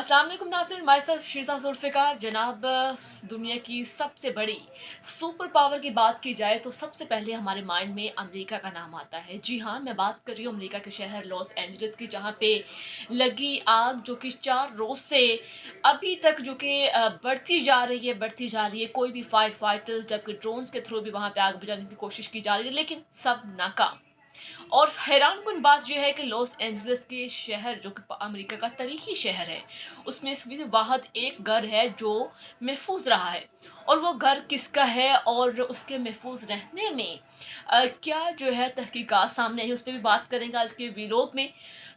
अस्सलाम वालेकुम नाज़रीन, माय सेल्फ शीज़ा ज़ुल्फ़िकार। जनाब, दुनिया की सबसे बड़ी सुपर पावर की बात की जाए तो सबसे पहले हमारे माइंड में अमेरिका का नाम आता है। जी हाँ, मैं बात कर रही हूँ अमेरिका के शहर लॉस एंजलिस की, जहाँ पे लगी आग जो कि 4 रोज़ से अभी तक जो कि बढ़ती जा रही है। कोई भी फायर फाइटर्स जबकि ड्रोन्स के थ्रू भी वहाँ पे आग बुझाने की कोशिश की जा रही है, लेकिन सब नाकाम। और हैरानकुन बात यह है कि लॉस एंजलिस के शहर जो कि अमेरिका का तारीखी शहर है, उसमें सिर्फ वाहद एक घर है जो महफूज रहा है। और वो घर किसका है और उसके महफूज रहने में क्या जो है तहकीकात सामने आई, उस पर भी बात करेंगे आज के वीलॉग में।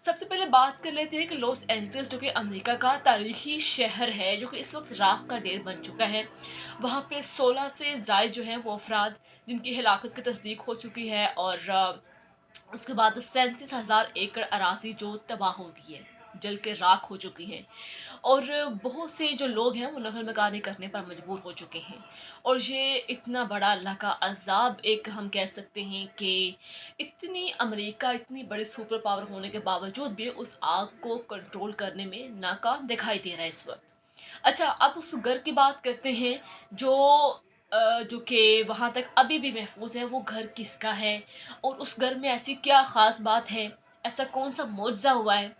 सबसे पहले बात कर लेते हैं कि लॉस एंजलिस जो कि अमेरिका का तारीखी शहर है, जो कि इस वक्त राख का ढेर बन चुका है। वहाँ पे 16 से ज़ायद जो हैं वो अफराद जिनकी हिलाकत की तस्दीक हो चुकी है, और उसके बाद 37,000 एकड़ अराज़ी जो तबाह हो गई है, जल के राख हो चुकी है। और बहुत से जो लोग हैं वो नकल मकानी करने पर मजबूर हो चुके हैं। और ये इतना बड़ा अल्लाह का अज़ाब, एक हम कह सकते हैं कि इतनी अमेरिका इतनी बड़ी सुपर पावर होने के बावजूद भी उस आग को कंट्रोल करने में नाकाम दिखाई दे रहा है इस वक्त। अच्छा, अब उस घर की बात करते हैं जो जो कि वहाँ तक अभी भी महफूज है। वो घर किसका है और उस घर में ऐसी क्या ख़ास बात है, ऐसा कौन सा मुआवजा हुआ है?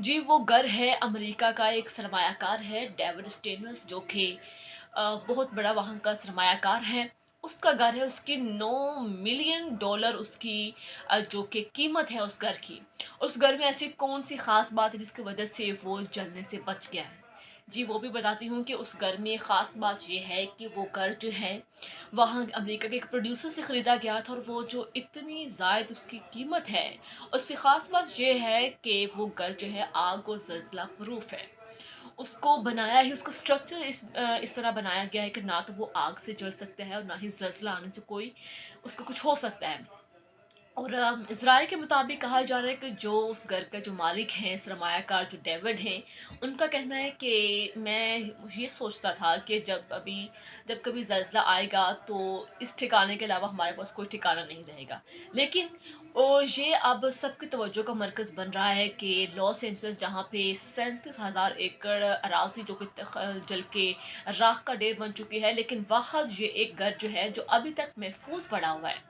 जी, वो घर है अमेरिका का एक सरमायाकार है, डेविड स्टेनर्स, जो कि बहुत बड़ा वहाँ का सरमायाकार है। उसका घर है, उसकी $9 मिलियन उसकी जो कि कीमत है उस घर की। उस घर में ऐसी कौन सी ख़ास बात है जिसकी वजह से वो जलने से बच गया है? जी, वो भी बताती हूँ कि उस घर में ख़ास बात ये है कि वो घर जो है वहाँ अमेरिका के एक प्रोड्यूसर से ख़रीदा गया था, और वो जो इतनी ज़ायद उसकी कीमत है, उसकी ख़ास बात ये है कि वो घर जो है आग और ज़लज़ला प्रूफ है। उसको बनाया ही, उसका स्ट्रक्चर इस तरह बनाया गया है कि ना तो वो आग से जल सकता है और ना ही ज़लज़ला आने से कोई उसको कुछ हो सकता है। और इज़राइल के मुताबिक कहा जा रहा है कि जो उस घर का जो मालिक हैं, सरमायाकार जो डेविड हैं, उनका कहना है कि मैं ये सोचता था कि जब कभी ज़लज़ला आएगा तो इस ठिकाने के अलावा हमारे पास कोई ठिकाना नहीं रहेगा। लेकिन ये अब सबकी तवज्जो का मरकज़ बन रहा है कि लॉस एंजल्स, जहाँ पे 37,000 एकड़ अराज़ी जो कि जल के राख का ढेर बन चुकी है, लेकिन वहाँ ये एक घर जो है जो अभी तक महफूज पड़ा हुआ है।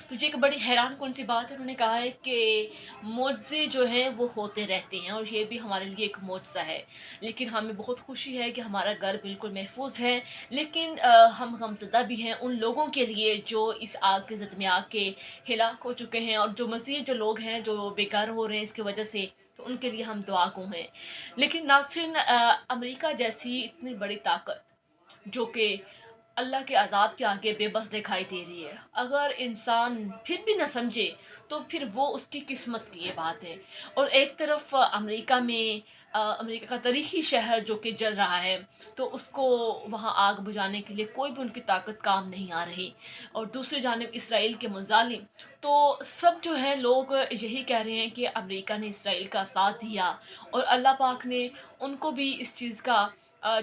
तो ये एक बड़ी हैरानकुन सी बात है। उन्होंने कहा है कि मुआवज़े जो हैं वो होते रहते हैं और ये भी हमारे लिए एक मुआवज़ा है। लेकिन हमें बहुत खुशी है कि हमारा घर बिल्कुल महफूज़ है। लेकिन हम गमज़दा भी हैं उन लोगों के लिए जो इस आग की ज़द में आके हिलाक हो चुके हैं, और जो मज़ीद जो लोग हैं जो बेघर हो रहे हैं इसकी वजह से, तो उनके लिए हम दुआ गो हैं। लेकिन नाज़रीन, अमेरिका जैसी इतनी बड़ी ताकत जो कि अल्लाह के अज़ाब के आगे बेबस दिखाई दे रही है, अगर इंसान फिर भी ना समझे तो फिर वो उसकी किस्मत की ये बात है। और एक तरफ अमेरिका का तारीखी शहर जो कि जल रहा है, तो उसको वहाँ आग बुझाने के लिए कोई भी उनकी ताकत काम नहीं आ रही। और दूसरी जानिब इसराइल के मुज़ालिम, तो सब जो है लोग यही कह रहे हैं कि अमेरिका ने इसराइल का साथ दिया, और अल्लाह पाक ने उनको भी इस चीज़ का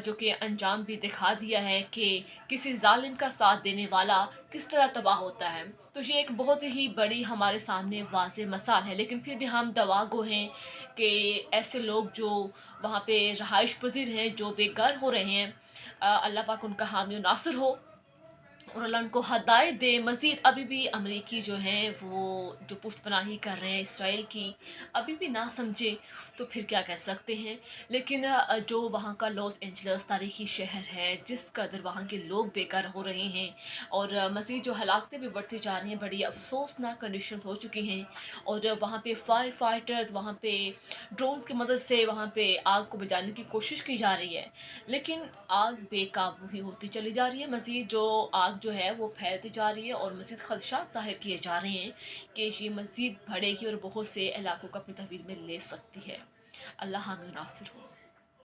जो कि अंजाम भी दिखा दिया है कि किसी ज़ालिम का साथ देने वाला किस तरह तबाह होता है। तो ये एक बहुत ही बड़ी हमारे सामने वाज़ेह मसाल है। लेकिन फिर भी हम दवागो हैं कि ऐसे लोग जो वहाँ पे रहाइश पज़ीर हैं, जो बेघर हो रहे हैं, अल्लाह पाक उनका हामी और नासिर हो और अल्लाह उनको हदायत दे। मज़ीद अभी भी अमरीकी जो हैं वो जो पुष्पनाही कर रहे हैं इसराइल की, अभी भी ना समझे तो फिर क्या कह सकते हैं। लेकिन जो वहाँ का लॉस एंजलस तारीखी शहर है, जिस कदर वहाँ के लोग बेकार हो रहे हैं, और मज़ीद जो हलाकतें भी बढ़ती जा रही हैं, बड़ी अफसोसनाक कंडीशंस हो चुकी हैं। और वहाँ पे फायर फाइटर्स, वहाँ पे ड्रोन की मदद से वहाँ पे आग को बुझाने की कोशिश की जा रही है, लेकिन आग बेकाबू ही होती चली जा रही है। मज़ीद जो आग जो है वो फैलती जा रही है, और मज़ीद ख़दशात ज़ाहिर किए जा रहे हैं कि ये मज़ीद बढ़ेगी और बहुत से इलाकों को अपनी तहवील में ले सकती है। अल्लाह हामी नासिर हो।